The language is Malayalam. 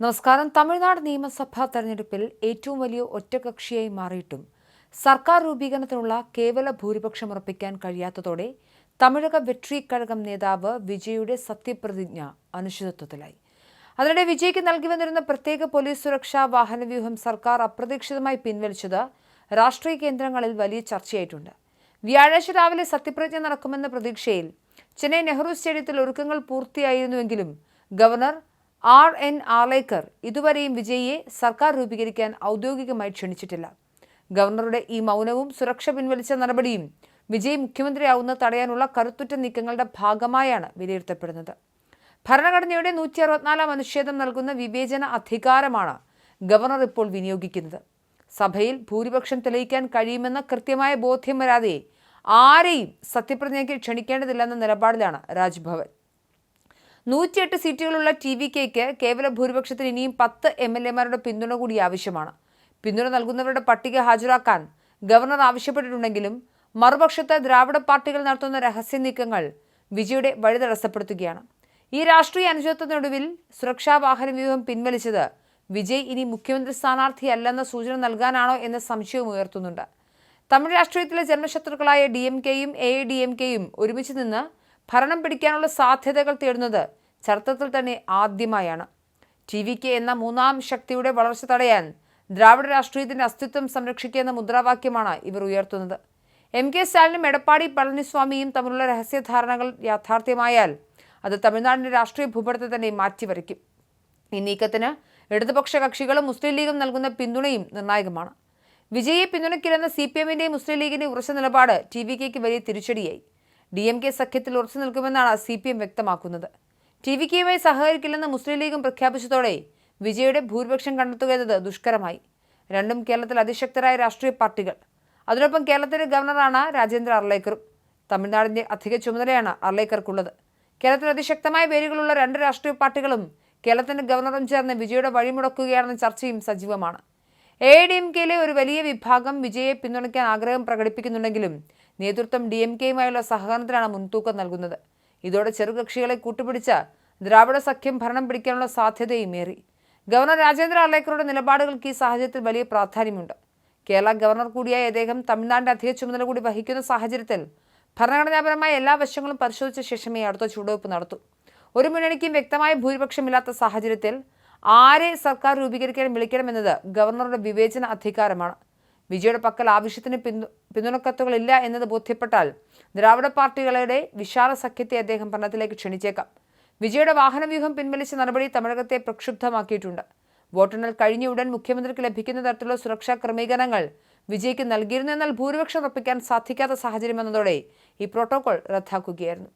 നമസ്കാരം. തമിഴ്നാട് നിയമസഭാ തെരഞ്ഞെടുപ്പിൽ ഏറ്റവും വലിയ ഒറ്റകക്ഷിയായി മാറിയിട്ടും സർക്കാർ രൂപീകരണത്തിനുള്ള കേവല ഭൂരിപക്ഷം ഉറപ്പിക്കാൻ കഴിയാത്തതോടെ തമിഴക വെട്രി കഴകം നേതാവ് വിജയുടെ സത്യപ്രതിജ്ഞ അനിശ്ചിതത്വത്തിലായി. അതിനിടെ വിജയ്ക്ക് നൽകി വന്നിരുന്ന പ്രത്യേക പോലീസ് സുരക്ഷാ വാഹനവ്യൂഹം സർക്കാർ അപ്രതീക്ഷിതമായി പിൻവലിച്ചത് രാഷ്ട്രീയ കേന്ദ്രങ്ങളിൽ വലിയ ചർച്ചയായിട്ടുണ്ട്. വ്യാഴാഴ്ച രാവിലെ സത്യപ്രതിജ്ഞ നടക്കുമെന്ന പ്രതീക്ഷയിൽ ചെന്നൈ നെഹ്റു സ്റ്റേഡിയത്തിൽ ഒരുക്കങ്ങൾ പൂർത്തിയായിരുന്നുവെങ്കിലും ഗവർണർ R.N. ആർലേക്കർ ഇതുവരെയും വിജയിയെ സർക്കാർ രൂപീകരിക്കാൻ ഔദ്യോഗികമായി ക്ഷണിച്ചിട്ടില്ല. ഗവർണറുടെ ഈ മൗനവും സുരക്ഷ പിൻവലിച്ച നടപടിയും വിജയ് മുഖ്യമന്ത്രിയാവുന്നത് തടയാനുള്ള കരുത്തുറ്റ നീക്കങ്ങളുടെ ഭാഗമായാണ് വിലയിരുത്തപ്പെടുന്നത്. ഭരണഘടനയുടെ 164 അനുച്ഛേദം നൽകുന്ന വിവേചന അധികാരമാണ് ഗവർണർ ഇപ്പോൾ വിനിയോഗിക്കുന്നത്. സഭയിൽ ഭൂരിപക്ഷം തെളിയിക്കാൻ കഴിയുമെന്ന കൃത്യമായ ബോധ്യം വരാതെ ആരെയും സത്യപ്രതിജ്ഞയ്ക്ക് ക്ഷണിക്കേണ്ടതില്ലെന്ന നിലപാടിലാണ് രാജ്ഭവൻ. 108 സീറ്റുകളുള്ള TVKയ്ക്ക് കേവല ഭൂരിപക്ഷത്തിന് ഇനിയും 10 MLAമാരുടെ പിന്തുണ കൂടി ആവശ്യമാണ്. പിന്തുണ നൽകുന്നവരുടെ പട്ടിക ഹാജരാക്കാൻ ഗവർണർ ആവശ്യപ്പെട്ടിട്ടുണ്ടെങ്കിലും മറുപക്ഷത്ത് ദ്രാവിഡ പാർട്ടികൾ നടത്തുന്ന രഹസ്യ നീക്കങ്ങൾ വിജയുടെ വഴി തടസ്സപ്പെടുത്തുകയാണ്. ഈ രാഷ്ട്രീയ അനിശ്ചിതത്വത്തിനൊടുവിൽ സുരക്ഷാ വാഹന വ്യൂഹം പിൻവലിച്ചത് വിജയ് ഇനി മുഖ്യമന്ത്രി സ്ഥാനാർത്ഥിയല്ലെന്ന സൂചന നൽകാനാണോ എന്ന സംശയവും ഉയർത്തുന്നുണ്ട്. തമിഴ് രാഷ്ട്രീയത്തിലെ ജന്മശത്രുക്കളായ DMKയും AIDMKയും ഒരുമിച്ച് നിന്ന് ഭരണം പിടിക്കാനുള്ള സാധ്യതകൾ തേടുന്നത് ചരിത്രത്തിൽ തന്നെ ആദ്യമായാണ്. TVK എന്ന മൂന്നാം ശക്തിയുടെ വളർച്ച തടയാൻ ദ്രാവിഡ രാഷ്ട്രീയത്തിന്റെ അസ്തിത്വം സംരക്ഷിക്കുക എന്ന മുദ്രാവാക്യമാണ് ഇവർ ഉയർത്തുന്നത്. MK സ്റ്റാലിനും എടപ്പാടി പളനിസ്വാമിയും തമ്മിലുള്ള രഹസ്യധാരണകൾ യാഥാർത്ഥ്യമായാൽ അത് തമിഴ്നാടിന്റെ രാഷ്ട്രീയ ഭൂപടത്തെ തന്നെ മാറ്റിവരയ്ക്കും. ഈ നീക്കത്തിന് ഇടതുപക്ഷ കക്ഷികളും മുസ്ലിം ലീഗും നൽകുന്ന പിന്തുണയും നിർണായകമാണ്. വിജയെ പിന്തുണയ്ക്കില്ലെന്ന CPMന്റെയും മുസ്ലിം ലീഗിന്റെയും ഉറച്ച നിലപാട് TVKയ്ക്ക് വലിയ തിരിച്ചടിയായി. DMK സഖ്യത്തിൽ ഉറച്ചു നിൽക്കുമെന്നാണ് CPM വ്യക്തമാക്കുന്നത്. TVKയുമായി സഹകരിക്കില്ലെന്ന് മുസ്ലിം ലീഗും പ്രഖ്യാപിച്ചതോടെ വിജയുടെ ഭൂരിപക്ഷം കണ്ടെത്തുക എന്നത് ദുഷ്കരമായി. രണ്ടും കേരളത്തിൽ അതിശക്തരായ രാഷ്ട്രീയ പാർട്ടികൾ. അതിനൊപ്പം കേരളത്തിലെ ഗവർണറാണ് രാജേന്ദ്ര അർലേക്കറും. തമിഴ്നാടിന്റെ അധിക ചുമതലയാണ് അർലേക്കർക്കുള്ളത്. കേരളത്തിൽ അതിശക്തമായ വേരുകളുള്ള രണ്ട് രാഷ്ട്രീയ പാർട്ടികളും കേരളത്തിന്റെ ഗവർണറും ചേർന്ന് വിജയുടെ വഴിമുടക്കുകയാണെന്ന ചർച്ചയും സജീവമാണ്. AIDMKയിലെ ഒരു വലിയ വിഭാഗം വിജയെ പിന്തുണയ്ക്കാൻ ആഗ്രഹം പ്രകടിപ്പിക്കുന്നുണ്ടെങ്കിലും നേതൃത്വം DMKയുമായുള്ള സഹകരണത്തിനാണ് മുൻതൂക്കം നൽകുന്നത്. ഇതോടെ ചെറുകക്ഷികളെ കൂട്ടുപിടിച്ച ദ്രാവിഡ സഖ്യം ഭരണം പിടിക്കാനുള്ള സാധ്യതയും ഏറി. ഗവർണർ രാജേന്ദ്ര അർലേക്കറുടെ നിലപാടുകൾക്ക് ഈ സാഹചര്യത്തിൽ വലിയ പ്രാധാന്യമുണ്ട്. കേരള ഗവർണർ കൂടിയായ അദ്ദേഹം തമിഴ്നാടിന്റെ അധിക ചുമതല കൂടി വഹിക്കുന്ന സാഹചര്യത്തിൽ ഭരണഘടനാപരമായ എല്ലാ വശങ്ങളും പരിശോധിച്ച ശേഷമേ അടുത്ത ചുവടുവയ്പ് നടത്തൂ. ഒരു മുന്നണിക്കും വ്യക്തമായ ഭൂരിപക്ഷമില്ലാത്ത സാഹചര്യത്തിൽ ആരെ സർക്കാർ രൂപീകരിക്കാൻ വിളിക്കണമെന്നത് ഗവർണറുടെ വിവേചന അധികാരമാണ്. വിജയുടെ പക്കൽ ആവശ്യത്തിന് പിന്തുണക്കത്തുകളില്ല എന്നത് ബോധ്യപ്പെട്ടാൽ ദ്രാവിഡ പാർട്ടികളുടെ വിശാല സഖ്യത്തെ അദ്ദേഹം ഭരണത്തിലേക്ക് ക്ഷണിച്ചേക്കാം. വിജയുടെ വാഹനവ്യൂഹം പിൻവലിച്ച നടപടി തമിഴകത്തെ പ്രക്ഷുബ്ധമാക്കിയിട്ടുണ്ട്. വോട്ടെണ്ണൽ കഴിഞ്ഞ ഉടൻ മുഖ്യമന്ത്രിക്ക് ലഭിക്കുന്ന തരത്തിലുള്ള സുരക്ഷാ ക്രമീകരണങ്ങൾ വിജയ്ക്ക് നൽകിയിരുന്നു. എന്നാൽ ഭൂരിപക്ഷം ഉറപ്പിക്കാൻ സാധിക്കാത്ത സാഹചര്യം വന്നതോടെ ഈ പ്രോട്ടോകോൾ റദ്ദാക്കുകയായിരുന്നു.